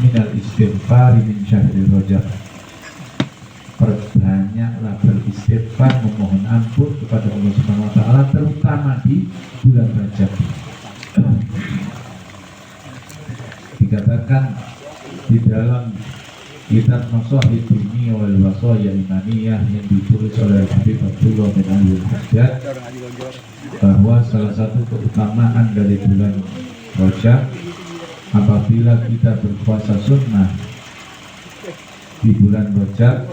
minal istighfar min syahri Rajab. Perbanyaklah beristighfar, memohon ampun kepada Allah Subhanahu wa taala terutama di bulan Rajab. Dikatakan di dalam kitab Masahib Dini wal Wasaya Imaniyah yang ditulis oleh Habib Abdullah bin Ali Al-Haddad bahwa salah satu keutamaan dari bulan Rajab, apabila kita berpuasa sunnah di bulan Rajab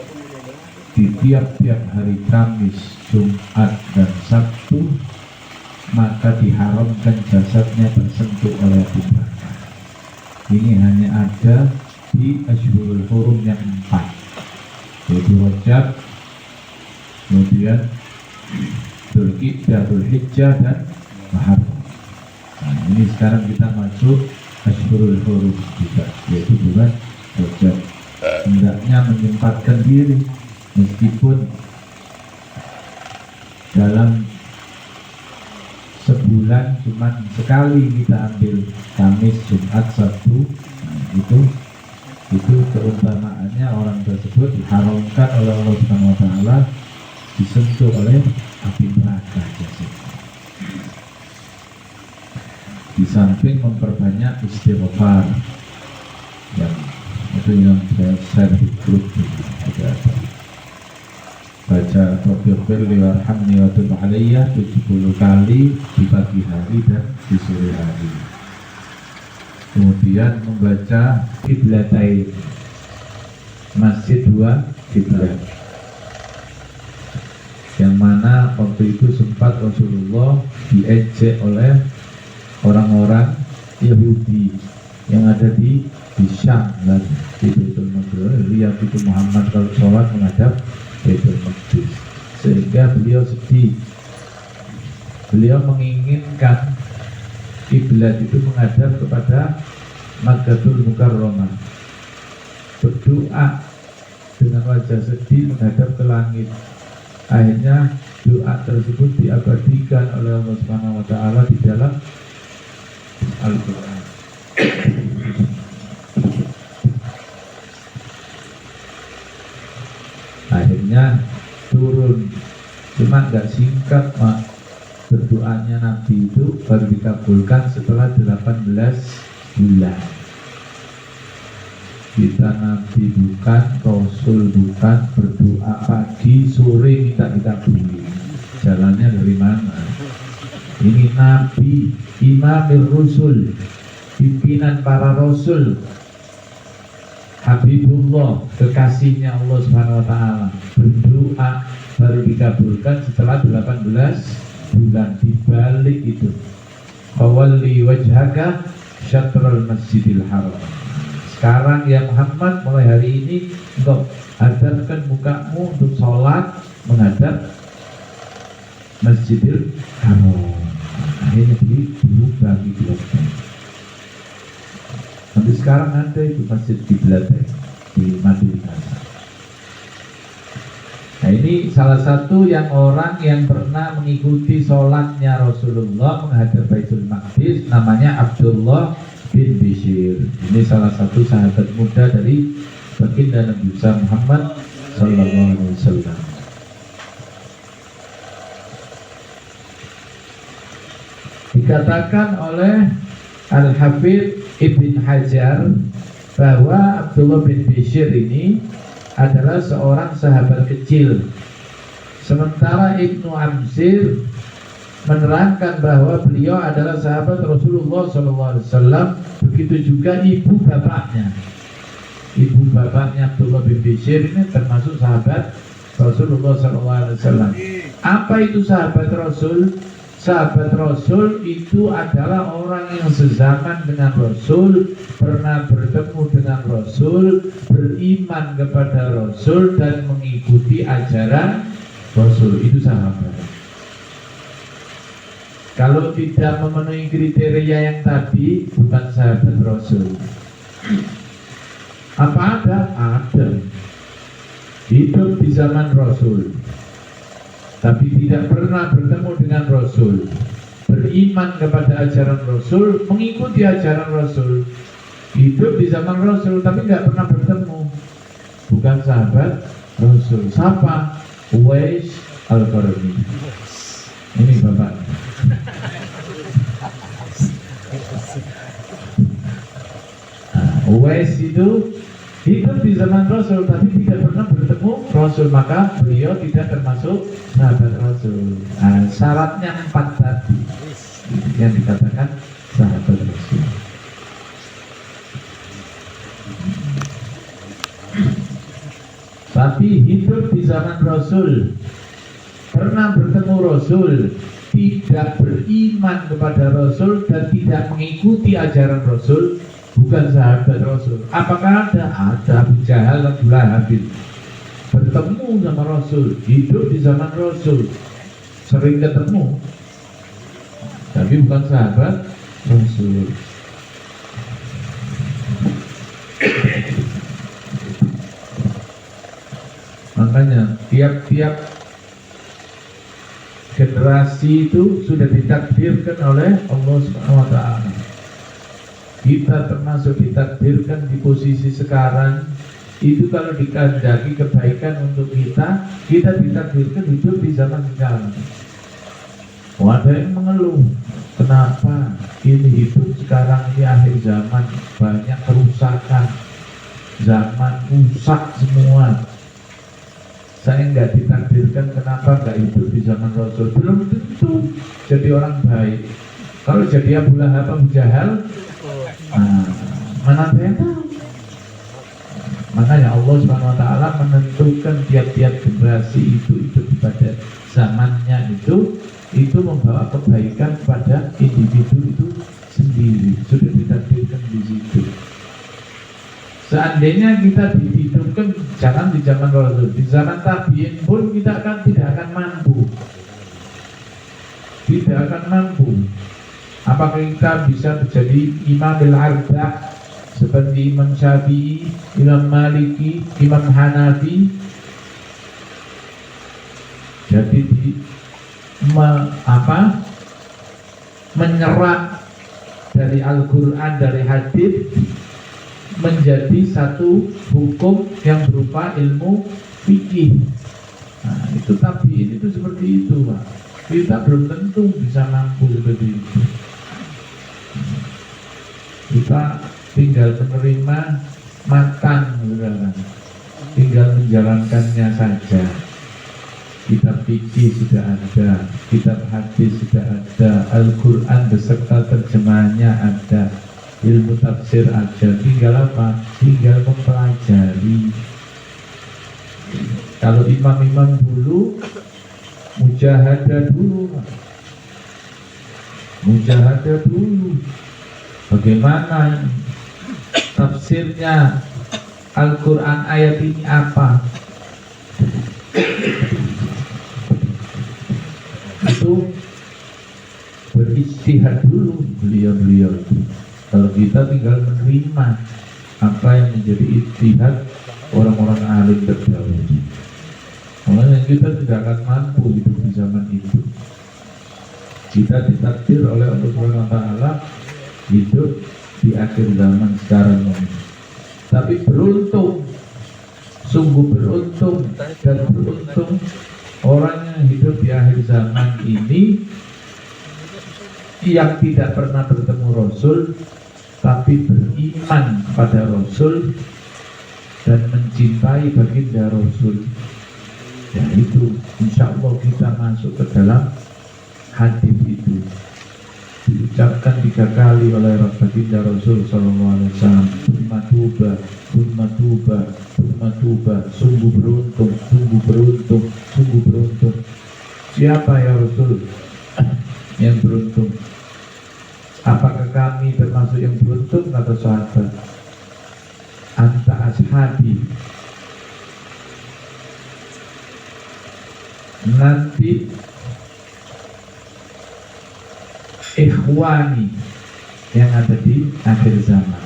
di tiap-tiap hari Kamis, Jumat, dan Sabtu, maka diharamkan jasadnya tersentuh oleh api neraka. Ini hanya ada di Ashhurul Hurum yang 4, yaitu Rajab, kemudian Dzulqa'dah, Dzulhijjah, dan Muharram. Nah, ini sekarang kita masuk Ashhurul Hurum juga, yaitu bulan Rajab. Hendaknya menyempatkan diri, meskipun dalam sebulan cuma sekali kita ambil Kamis, Jumat, Sabtu. Nah, itu keutamaannya orang tersebut diharamkan oleh Allah Subhanahu wa taala disentuh oleh api neraka. Di samping memperbanyak istighfar, yang itu yang saya share di grup ada baca Rabbighfir li warhamni wa tub alayya 70 kali di pagi hari dan di sore hari. Kemudian membaca Qiblatain, masjid dua kiblat, yang mana waktu itu sempat Rasulullah diejek oleh orang-orang Yahudi yang ada di Syam dan di Baitul Maqdis. Lihat itu Muhammad kalau sholat menghadap Baitul Maqdis, sehingga beliau sedih. Beliau menginginkan kiblat itu menghadap kepada Makkatul Mukarramah, berdoa dengan wajah sedih menghadap ke langit. Akhirnya doa tersebut diabadikan oleh Allah Subhanahu wa taala di dalam Al-Qur'an. Akhirnya turun, cuma nggak singkat, Mak. Berdoanya Nabi itu baru dikabulkan setelah 18 bulan. Kita Nabi bukan, Rasul bukan, berdoa pagi, sore minta dikabuli. Jalannya dari mana? Ini Nabi, Imamul Rusul, pimpinan para Rasul, Habibullah, kekasihnya Allah Subhanahu wa taala, berdoa baru dikabulkan setelah 18 bulan. Dibalik itu, fawalli wajhaka syatrul masjidil haram. Sekarang ya Muhammad, mulai hari ini engkau hadapkan mukamu untuk sholat menghadap Masjidil Haram. Akhirnya berubah kiblatnya. Sampai sekarang ada itu masjid kiblat di Madinah. Nah, ini salah satu yang orang yang pernah mengikuti sholatnya Rasulullah menghadap Baitul Maqdis, namanya Abdullah bin Bishr. Ini salah satu sahabat muda dari baginda Nabi Muhammad sallallahu alaihi wasallam. Dikatakan oleh Al-Hafidz Ibn Hajar bahwa Abdullah bin Bishr ini adalah seorang sahabat kecil. Sementara Ibnu Amsir menerangkan bahwa beliau adalah sahabat Rasulullah SAW. Begitu juga ibu bapaknya. Ibu bapaknya Abdullah bin Bishr ini termasuk sahabat Rasulullah SAW. Apa itu sahabat Rasul? Sahabat Rasul itu adalah orang yang sezaman dengan Rasul, pernah bertemu dengan Rasul, beriman kepada Rasul dan mengikuti ajaran Rasul. Itu sahabat. Kalau tidak memenuhi kriteria yang tadi, bukan sahabat Rasul. Apa ada? Ada. Hidup di zaman Rasul, tapi tidak pernah bertemu dengan Rasul, beriman kepada ajaran Rasul, mengikuti ajaran Rasul, hidup di zaman Rasul tapi nggak pernah bertemu, bukan sahabat Rasul. Siapa? Uwais Al-Qarni. Ini bapak. Uwais itu hidup di zaman Rasul tapi tidak pernah bertemu Rasul, maka beliau tidak termasuk sahabat Rasul. Syaratnya 4 tadi yang dikatakan sahabat Rasul. Tapi hidup di zaman Rasul, pernah bertemu Rasul, tidak beriman kepada Rasul dan tidak mengikuti ajaran Rasul, bukan sahabat Rasul. Apakah ada? Ada. Abu Jahal, Abu Lahab bertemu sama Rasul, hidup di zaman Rasul, sering ketemu, tapi bukan sahabat Rasul. Makanya tiap-tiap generasi itu sudah ditakdirkan oleh Allah Subhanahu wa Ta'ala. Kita termasuk ditakdirkan di posisi sekarang itu, kalau dikehendaki kebaikan untuk kita ditakdirkan hidup di zaman sekarang. Ada yang mengeluh, kenapa ini hidup sekarang ini akhir zaman, banyak kerusakan, zaman rusak semua. Saya nggak ditakdirkan, kenapa nggak hidup di zaman Rasul? Belum tentu jadi orang baik. Kalau jadi Abu Lahab, Abu Jahal, mana ada yang tahu? Makanya Allah Subhanahu wa Ta'ala menentukan tiap-tiap generasi itu hidup pada zamannya itu membawa kebaikan pada individu itu sendiri, sudah ditakdirkan di situ. Seandainya kita dihidupkan jangan di zaman Rasul, di zaman tabi'in pun kita tidak akan mampu. Tidak akan mampu. Apakah kita bisa menjadi Imam al-Arba'ah seperti Imam Syafi'i, Imam Maliki, Imam Hanafi? Jadi menyerap dari Al-Quran, dari hadis, menjadi satu hukum yang berupa ilmu fikih. Nah, itu tabi'in itu seperti itu, Pak. Kita belum tentu bisa mampu seperti itu. Kita tinggal menerima, makan, saudara. Tinggal menjalankannya saja. Kitab fikih sudah ada, kitab hadis sudah ada, Al-Quran beserta terjemahannya ada, ilmu tafsir aja, tinggal apa? Tinggal mempelajari. Kalau imam-imam dulu mujahadah dulu, bagaimana tafsirnya Al-Quran ayat ini apa? Itu beristihad dulu beliau-beliau itu. Kalau kita tinggal menerima apa yang menjadi ijtihad orang-orang alim terdahulu, makanya kita tidak akan mampu hidup di zaman itu. Kita ditakdir oleh Allah Subhanahu wa Ta'ala hidup di akhir zaman sekarang ini. Tapi beruntung, sungguh beruntung dan beruntung orang yang hidup di akhir zaman ini yang tidak pernah bertemu Rasul tapi beriman pada Rasul dan mencintai baginda Rasul. Ya itu, insya Allah kita masuk ke dalam hadis itu. Diucapkan 3 kali oleh baginda Rasul Sallallahu Alaihi Wasallam. Tuba, sungguh beruntung, sungguh beruntung, sungguh beruntung. Siapa ya Rasul yang beruntung? Apakah kami termasuk yang beruntung atau sahabat? Anta ashabi. Nanti ikhwani yang ada di akhir zaman,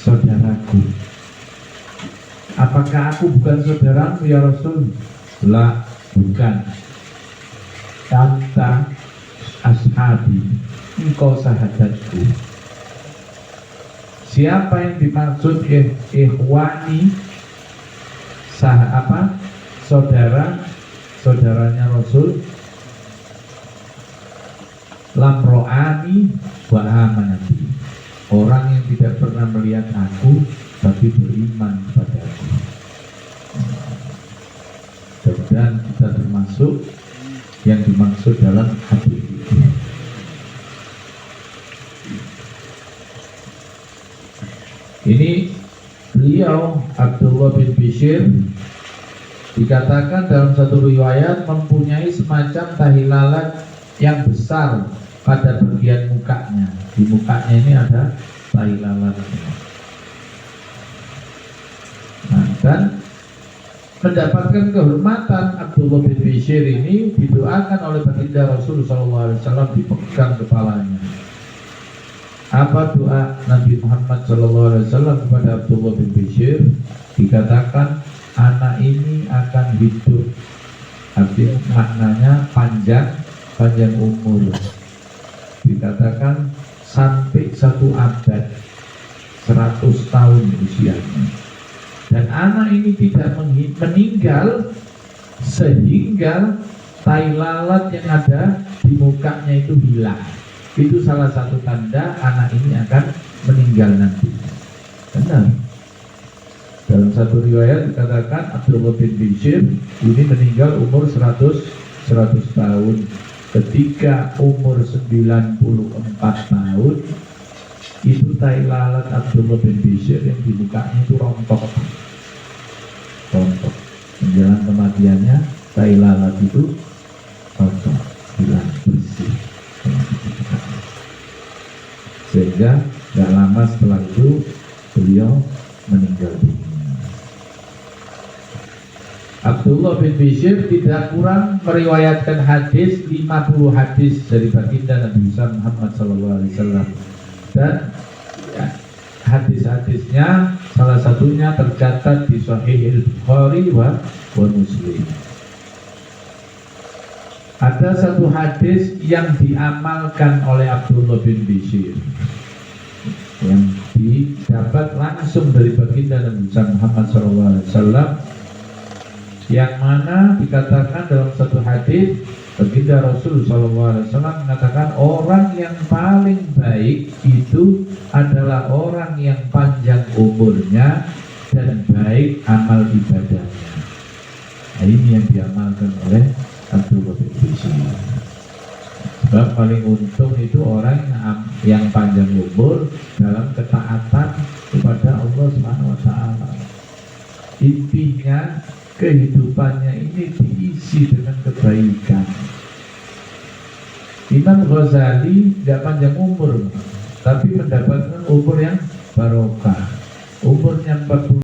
saudaraku. Apakah aku bukan saudaramu ya Rasul? La, bukan. Anta ashabi, engkau sahabatku. Siapa yang dimaksud ikhwani, saudaranya Rasul, lamro'ani wa amanati, orang yang tidak pernah melihat aku tapi beriman kepada aku. Dan kita termasuk yang dimaksud dalam hadis itu. Ini beliau Abdullah bin Bishr dikatakan dalam satu riwayat mempunyai semacam tahi lalat yang besar pada bagian mukanya. Di mukanya ini ada tahi lalat. Nah, dan mendapatkan kehormatan Abdullah bin Bishr ini didoakan oleh baginda Rasulullah SAW, dipegang kepalanya. Apa doa Nabi Muhammad SAW kepada Abdullah bin Bishr? Dikatakan anak ini akan hidup, artinya maknanya panjang umur. Dikatakan sampai 1 abad, 100 tahun usianya. Dan anak ini tidak meninggal sehingga tai lalat yang ada di mukanya itu hilang. Itu salah satu tanda anak ini akan meninggal nanti. Benar. Dalam satu riwayat dikatakan Abdullah bin Bishr ini meninggal umur 100 tahun. Ketika umur 94 tahun, itu tai lalat Abdullah bin Bishr yang di mukanya itu rontok. Menjelang kematiannya, tai lalat itu rontok, hilang bersih. Sehingga gak lama setelah itu beliau meninggal dunia. Abdullah bin Bishr tidak kurang meriwayatkan hadis, 50 hadis dari baginda Nabi Muhammad SAW. Dan ya, hadis-hadisnya salah satunya tercatat di Sahih Bukhari wa Muslim. Ada satu hadis yang diamalkan oleh Abdullah bin Bishr yang didapat langsung dari baginda Nabi Muhammad SAW, yang mana dikatakan dalam satu hadis baginda Rasul SAW mengatakan orang yang paling baik itu adalah orang yang panjang umurnya dan baik amal ibadahnya. Nah, ini yang diamalkan oleh Abdullah bin Bishr. Sebab paling untung itu orang yang panjang umur dalam ketaatan kepada Allah Subhanahu wa taala. Intinya kehidupannya ini diisi dengan kebaikan. Imam Ghazali tidak panjang umur, tapi mendapatkan umur yang barokah. Umurnya 40